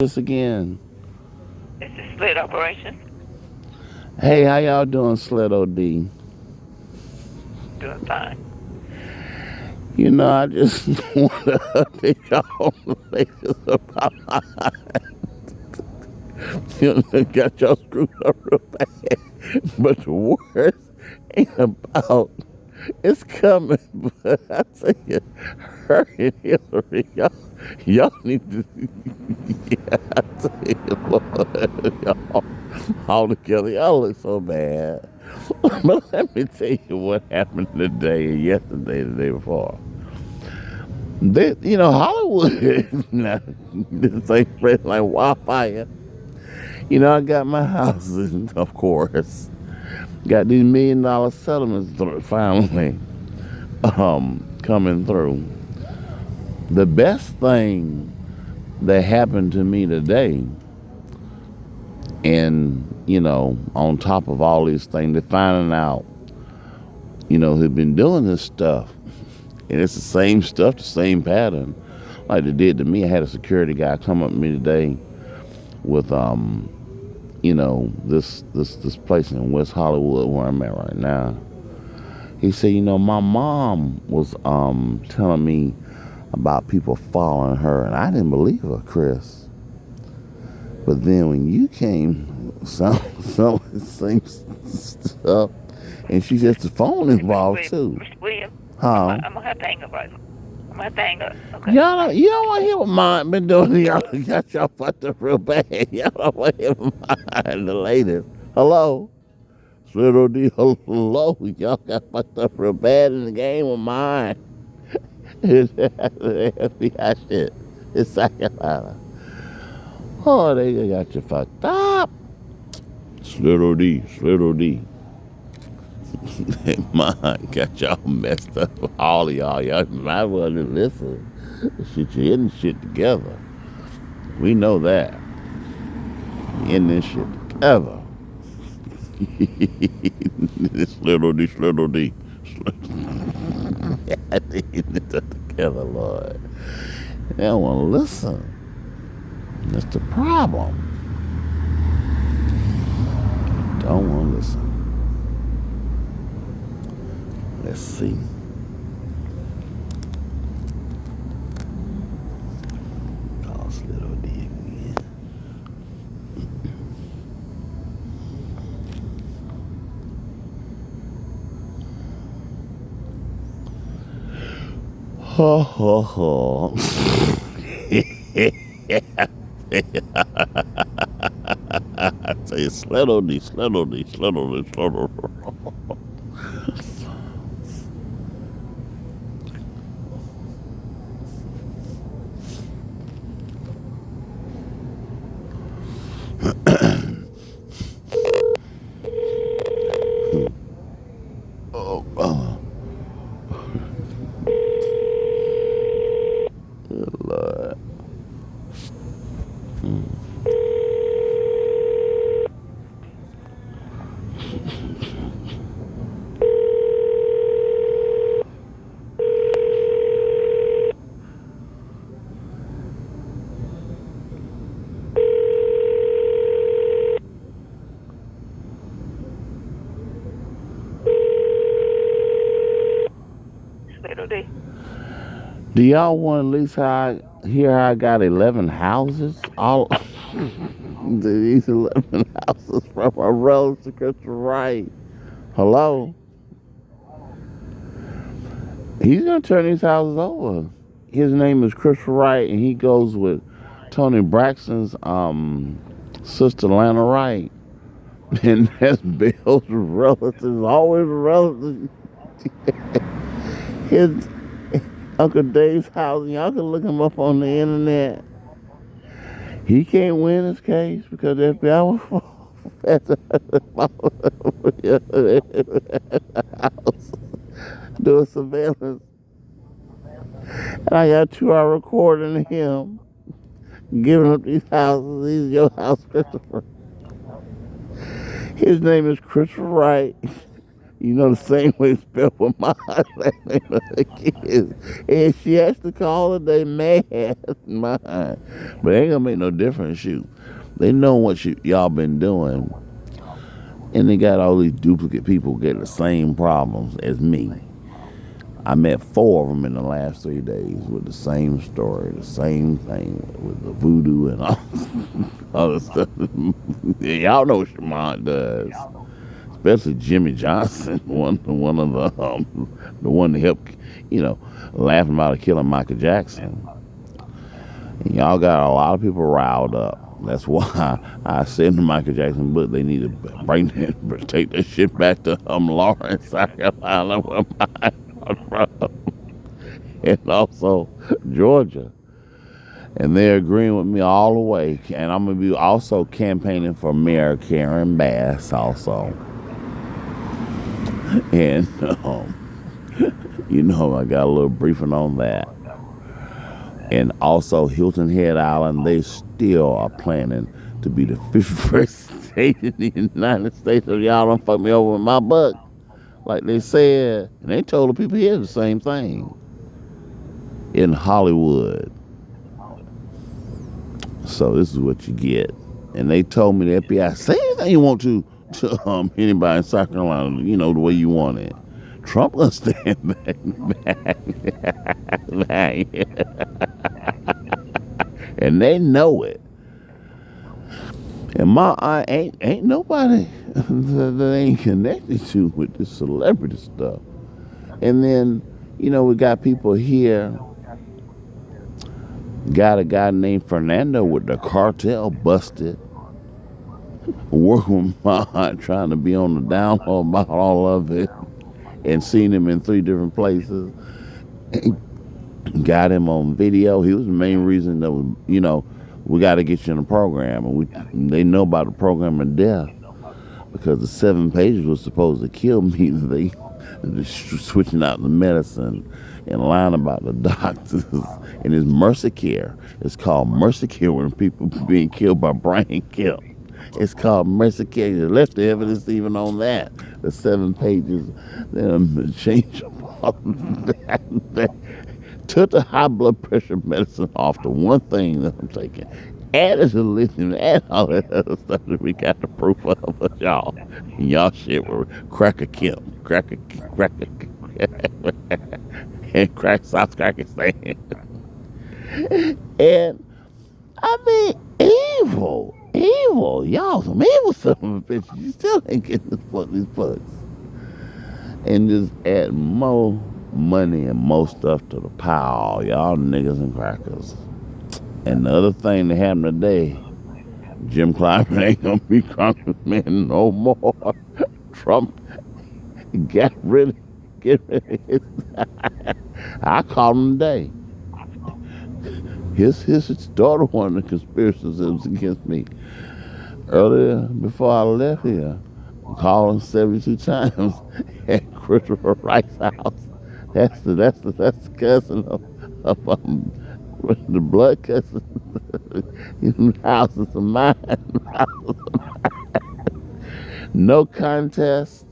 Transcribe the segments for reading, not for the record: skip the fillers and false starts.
This again. This is split operation. Hey, how y'all doing, Sled OD? Doing fine. I just want to update y'all on the latest about my got y'all screwed up real bad. But the worst ain't about it's coming. But I tell you, her and Hillary, y'all need to. Yeah, I tell you, Lord, y'all all together, y'all look so bad. But let me tell you what happened today and yesterday, the day before. Hollywood, this thing spread like wildfire. I got my houses, of course. Got these $1 million settlements finally coming through. The best thing that happened to me today, and on top of all these things, they're finding out, who've been doing this stuff. And it's the same stuff, the same pattern, like they did to me. I had a security guy come up to me today with this place in West Hollywood where I'm at right now. He said, my mom was telling me about people following her, and I didn't believe her, Chris. But then when you came, some of the same stuff, and she said the phone involved too. Mr. Williams, Huh? I'm gonna have to hang up right now. I'm gonna have to hang up. Okay, Y'all bye. don't, you don't want to hear what mine been doing. Y'all got y'all fucked up real bad. Y'all don't want to hear mine the latest. Hello? Little D, hello. Y'all got fucked up real bad in the game with mine. It's FBI shit. It's psychopath. Oh, they got you fucked up. Slittle D, Slittle D. Mine got y'all messed up. All of y'all. Y'all might well listen. Shit, you getting shit together. We know that. You in this shit together. This little D, little D. I think you get that together, Lord. They don't want to listen. That's the problem. Don't want to listen. Let's see. Cause little D again. Ha ha ha. I say slittle D, slittle D, slittle D, slittle D. Oh, oh, good Lord. Little D. Do y'all want at least hear how I got 11 houses? All these 11 houses from a road to Christopher Wright. Hello? He's going to turn these houses over. His name is Christopher Wright, and he goes with Tony Braxton's sister, Lana Wright. And that's Bill's relatives, always relatives. His Uncle Dave's house, y'all can look him up on the internet. He can't win his case because the FBI was doing surveillance. And I got a 2 hour recording of him giving up these houses. These are your house, Christopher. His name is Christopher Wright. You know, the same way it's spelled with my last name of the kids. And she has to call it they mad mine. But it ain't gonna make no difference, shoot. They know what y'all been doing. And they got all these duplicate people getting the same problems as me. I met 4 of them in the last 3 days with the same story, the same thing with the voodoo and all other stuff. Y'all know what Shamon does, especially Jimmy Johnson, one of the one that helped, laughing about killing Michael Jackson. And y'all got a lot of people riled up. That's why I said in the Michael Jackson book they need to take that shit back to Lawrence, South Carolina, where mine from, and also Georgia. And they're agreeing with me all the way. And I'm gonna be also campaigning for Mayor Karen Bass also. And I got a little briefing on that. And also Hilton Head Island, they still are planning to be the 51st state in the United States. So y'all don't fuck me over with my buck, like they said. And they told the people here the same thing in Hollywood. So this is what you get. And they told me the FBI, say anything you want to anybody in South Carolina, the way you want it. Trump gonna stand back. And they know it. And my eye ain't nobody that ain't connected to with this celebrity stuff. And then, we got people here. Got a guy named Fernando with the cartel busted. Working with my aunt, trying to be on the down low about all of it. And seen him in 3 different places. Got him on video. He was the main reason that we got to get you in the program. And they know about the program of death because the 7 pages was supposed to kill me. They switching out the medicine and lying about the doctors. And it's Mercy Care. It's called Mercy Care when people being killed by Brian Kemp. It's called Mercy Care. They left the evidence even on that. The 7 pages. They changed that. Took the high blood pressure medicine off, the one thing that I'm taking. Added the lithium, add all that other stuff that we got the proof of y'all. And y'all shit were Cracker Kemp. And crack South Pakistan. And I mean, evil. Y'all some evil son of a bitch. You still ain't getting these books. And just add more money and more stuff to the pile. Y'all niggas and crackers. And the other thing that happened today, Jim Clyburn ain't gonna be congressman no more. Trump get rid of his. I called him today. His daughter wanted the conspiracies against me. Earlier, before I left here, I called him 72 times at Christopher Wright's house. That's the cousin of the blood cousin. Houses of mine. No contest.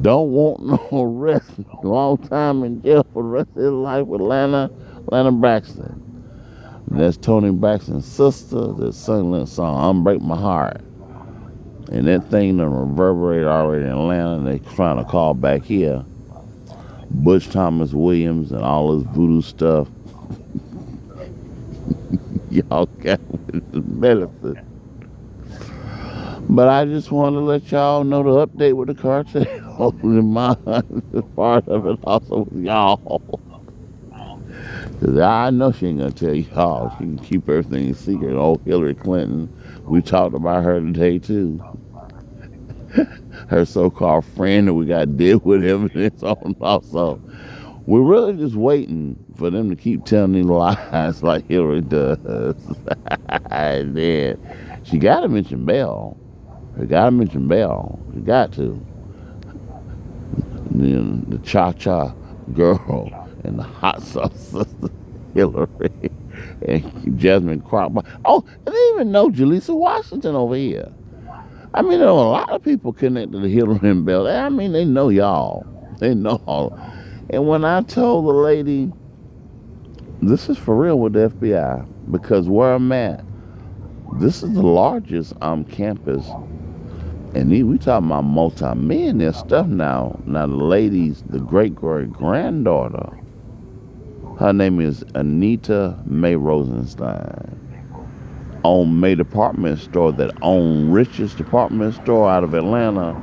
Don't want no arrest. Long time in jail for the rest of his life with Lana Braxton. And that's Tony Braxton's sister that sung that song, Unbreak My Heart. And that thing done reverberated already in Atlanta, and they trying to call back here. Butch Thomas Williams and all this voodoo stuff. Y'all got with the medicine. But I just want to let y'all know the update with the cartel. Hopefully mine is part of it also with y'all. Because I know she ain't going to tell y'all. She can keep everything secret. Old Hillary Clinton, we talked about her today too. Her so-called friend that we got to deal with evidence on also. We're really just waiting for them to keep telling these lies like Hillary does. And then she got to mention Bell. She got to mention Bell. She got to. And then the cha-cha girl and the hot sauce sister, Hillary, and Jasmine Cropper. Oh, I didn't even know Jaleesa Washington over here. I mean, there are a lot of people connected to Hillary and Bell. I mean, they know y'all. They know all. And when I told the lady, this is for real with the FBI, because where I'm at, this is the largest campus. And we talking about multi-millionaire stuff now. Now, the lady's the great-great-granddaughter, her name is Anita Mae Rosenstein, owned May Department Store, that owned Rich's Department Store out of Atlanta,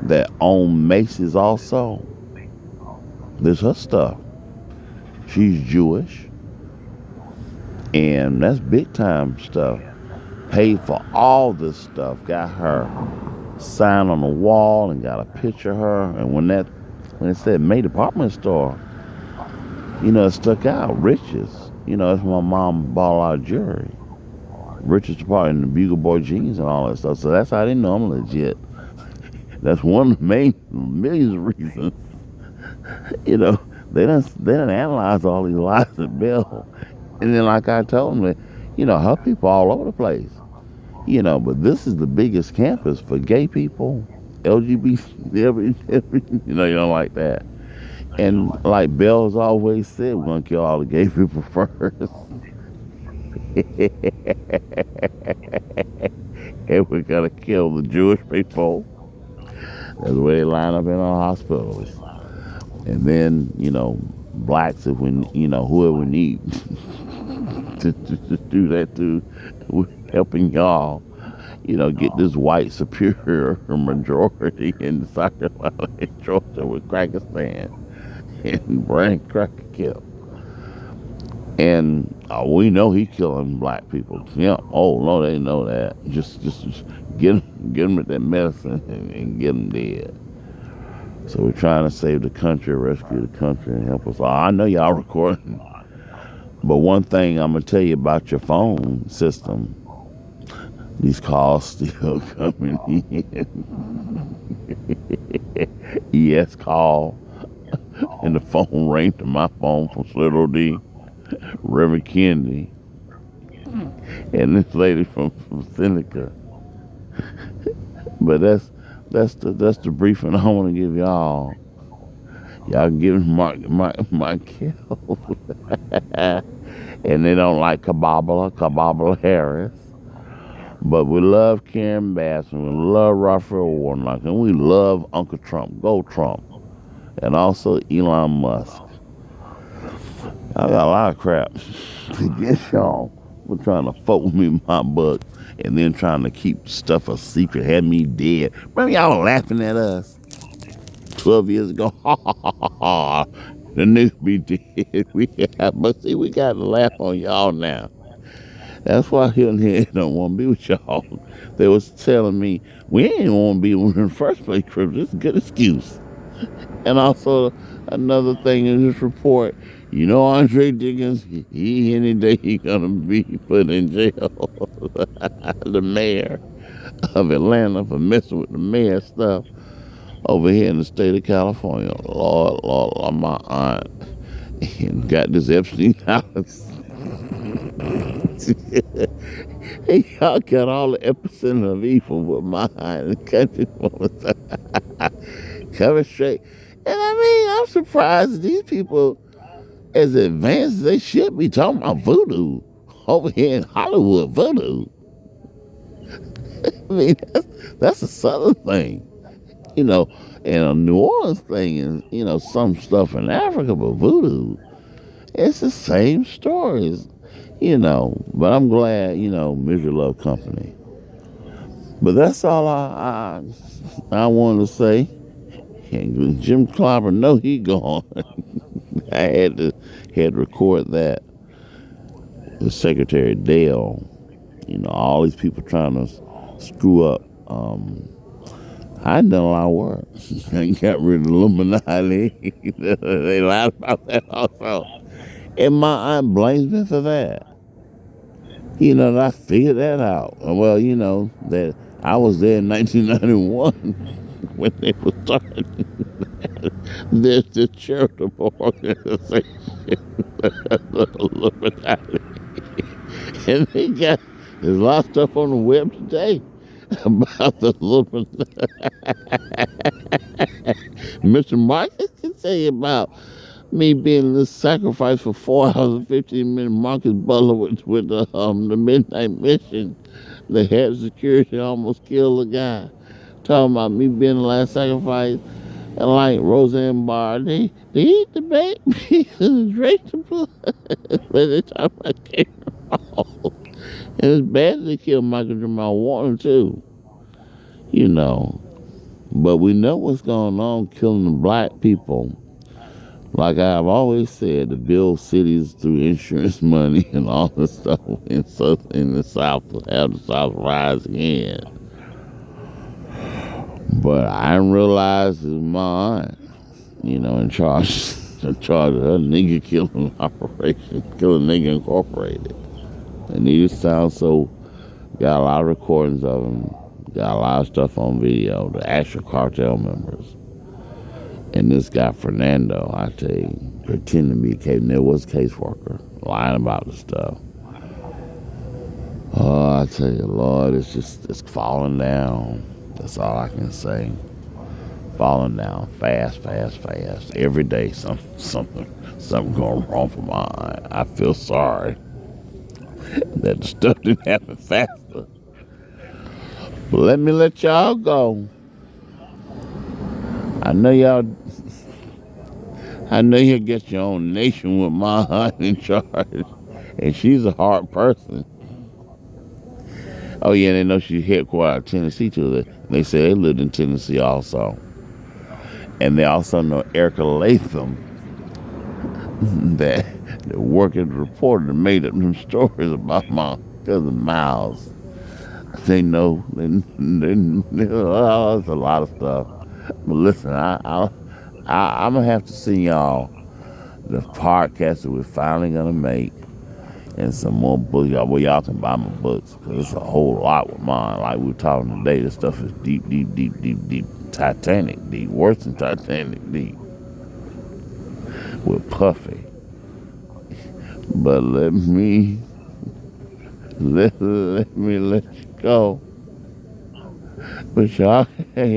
that owned Macy's also. This her stuff. She's Jewish, and that's big time stuff. Paid for all this stuff. Got her sign on the wall and got a picture of her. And when it said May Department Store, it stuck out. Rich's. That's when my mom bought a lot of jewelry. Rich's Department and the Bugle Boy jeans and all that stuff. So that's how they know I'm legit. That's one of the main millions of reasons. They done analyze all these lies at Bell. And then, like I told them, her people all over the place. But this is the biggest campus for gay people, LGBT, you don't like that. And like Bell's always said, we're going to kill all the gay people first. And we're going to kill the Jewish people. That's where they line up in our hospitals. And then, blacks, if we, whoever we need to do that too. We're helping y'all, get this white superior majority in South Carolina and Georgia with Pakistan and Brian Cracker Kemp. And we know he killing black people. Yeah. Oh no, they know that. Just get them with that medicine and get them dead. So we're trying to save the country, rescue the country, and help us all. I know y'all recording. But one thing I'm going to tell you about your phone system, these calls still coming in. Yes, call. And the phone rang to my phone from Slittle D, Reverend Kennedy, and this lady from Seneca. But that's the briefing I want to give y'all. Y'all give my kill. And they don't like Kabbalah Harris. But we love Karen Bass, and we love Raphael Warnock, and we love Uncle Trump. Go Trump. And also Elon Musk. I got a lot of crap to get y'all for trying to fuck with me in my book and then trying to keep stuff a secret, had me dead. Remember y'all laughing at us 12 years ago? Ha ha ha ha ha. The nigga be dead. But see, we got to laugh on y'all now. That's why Hill and Head don't want to be with y'all. They was telling me, we ain't want to be with in the first place, Chris. It's a good excuse. And also, another thing in this report, Andre Diggins, he any day he gonna be put in jail. The mayor of Atlanta for messing with the mayor stuff over here in the state of California. Lord, my aunt and got this Epstein house. Hey, y'all got all the epicenter of evil with my aunt and country woman. Coming straight. And I mean, I'm surprised these people, as advanced as they should be, talking about voodoo over here in Hollywood. Voodoo. I mean, that's a southern thing, and a New Orleans thing is, some stuff in Africa, but voodoo, it's the same stories, But I'm glad, Misery Love Company. But that's all I wanted to say. And Jim Clobber, know he gone. I had to record that. The Secretary Dale, all these people trying to screw up. I done a lot of work. I got rid of Illuminati. They lied about that also. And my aunt blames me for that. And I figured that out. Well, that I was there in 1991 when they were starting. There's the charitable organization, Illuminati. And there's a lot of stuff on the web today about the little Mr. Marcus can tell you about me being this sacrifice for 4 hours and 15 minutes. Marcus Butler with the midnight mission. The head security almost killed a guy. Talking about me being the last sacrifice. And like Roseanne Barr, they eat the baby and drink the blood. But they talk about K-Roll. And it's bad they killed Michael Jamal Warner too. You know. But we know what's going on killing the black people. Like I've always said, to build cities through insurance money and all this stuff in the South to have the South rise again. But I didn't realize it was my aunt, in charge of her nigga killing operation, killing nigga incorporated. And he just sounds so, got a lot of recordings of him, got a lot of stuff on video, the actual cartel members. And this guy, Fernando, I tell you, pretending to be a case, there was a caseworker, lying about the stuff. Oh, I tell you, Lord, it's falling down. That's all I can say. Falling down fast. Every day, something going wrong for my eye. I feel sorry that the stuff didn't happen faster. But let me let y'all go. I know you'll get your own nation with my aunt in charge. And she's a hard person. Oh, yeah, they know she's headquartered out of Tennessee, too. They say they lived in Tennessee also. And they also know Erica Latham, that worked as a reporter that made up them stories about my cousin Miles. They know, oh, it's a lot of stuff. But listen, I'm going to have to send y'all the podcast that we're finally going to make. And some more books. Y'all can buy my books because it's a whole lot with mine. Like we were talking today, this stuff is deep, Titanic deep, worse than Titanic deep. With Puffy. But let me let you go. But y'all can hang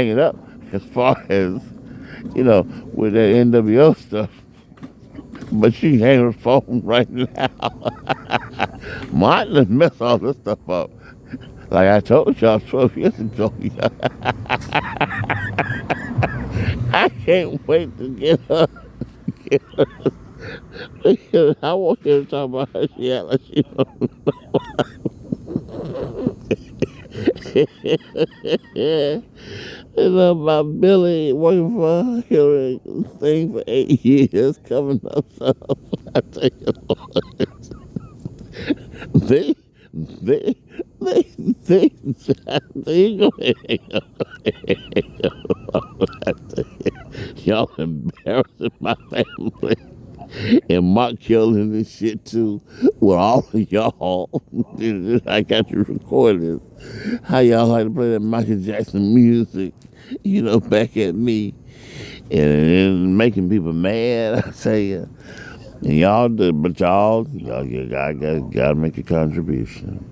it up as far as with that NWO stuff. But she hang her phone right now. Mine just mess all this stuff up. Like I told y'all 12 years ago. I can't wait to get her. I want her to talk about her. She act like she don't know. It's about Billy working for Hillary thing for 8 years, coming up stuff. I tell you what. They go ahead. Y'all embarrassing my family. And Mark killing this shit too. With all of y'all. I got you recorded. How y'all like to play that Michael Jackson music, back at me. And making people mad, I tell you. And y'all do, but y'all gotta make a contribution.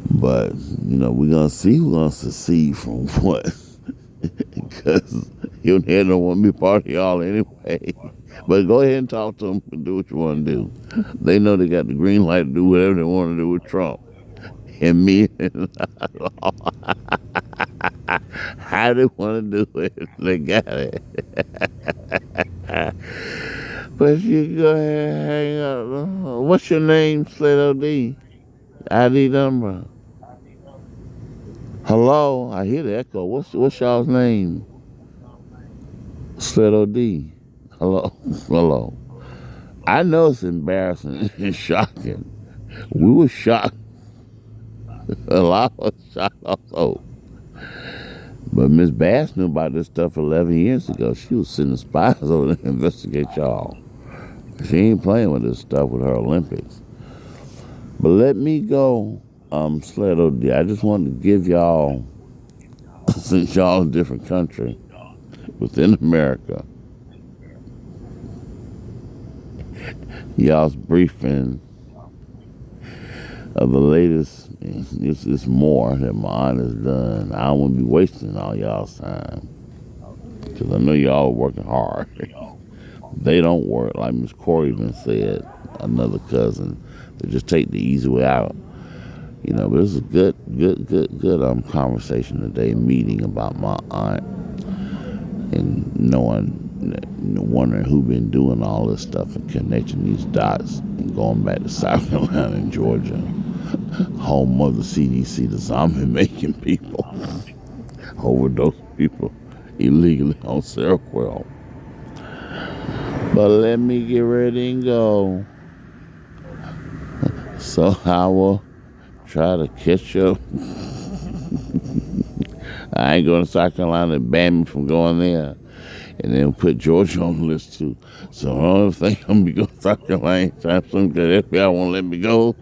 But, we're gonna see who's gonna succeed from what. Because you don't want to be part of y'all anyway. But go ahead and talk to them and do what you want to do. They know they got the green light to do whatever they want to do with Trump. And me, how they want to do it, they got it. But you go ahead and hang up. What's your name, Sled OD? ID number. Hello, I hear the echo. What's y'all's name? Sled OD. Hello. I know it's embarrassing and shocking. We were shocked. A lot of us shocked also. But Miss Bass knew about this stuff 11 years ago. She was sending spies over to investigate y'all. She ain't playing with this stuff with her Olympics. But let me go, Sled OD. I just wanted to give y'all, since y'all in a different country, within America, y'all's briefing of the latest. It's more that my aunt has done. I don't want to be wasting all y'all's time because I know y'all are working hard. They don't work, like Miss Corey even said, another cousin. They just take the easy way out. But it's a good conversation today, meeting about my aunt and wondering who been doing all this stuff and connecting these dots and going back to South Carolina and Georgia, home of the CDC, the zombie making people, overdose people illegally on Seroquel. But let me get ready and go. So I will try to catch up. I ain't going to South Carolina and ban me from going there. And then put Georgia on the list too. So I don't think I'm going to be going to South Carolina anytime soon because FBI won't let me go.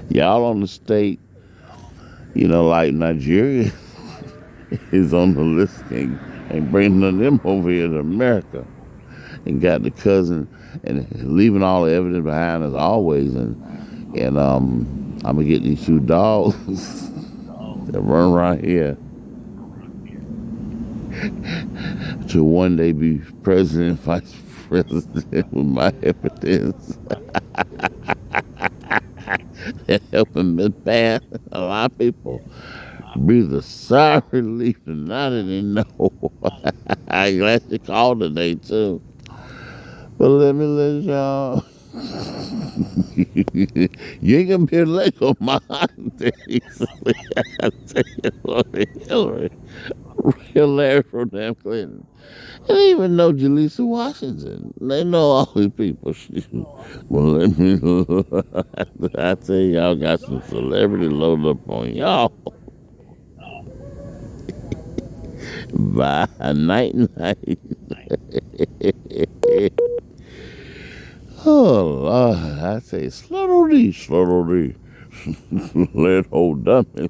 Y'all on the state, like Nigeria is on the list and bringing them over here to America. And got the cousin and leaving all the evidence behind as always. And I'm going to get these two dogs that run around here to one day be president, vice president with my evidence. They're helping me pass a lot of people breathe a sigh of relief tonight and they know. I'm glad you called today too. But let me let y'all. You ain't gonna be able to let go of my heart easily. I tell you what, Hillary, real Larry from damn Clinton. They didn't even know Jaleesa Washington. They know all these people. Well, let me. I tell y'all got some celebrity loaded up on y'all. Bye, night, night. Oh, Lord, I say, slow D. Let old dummy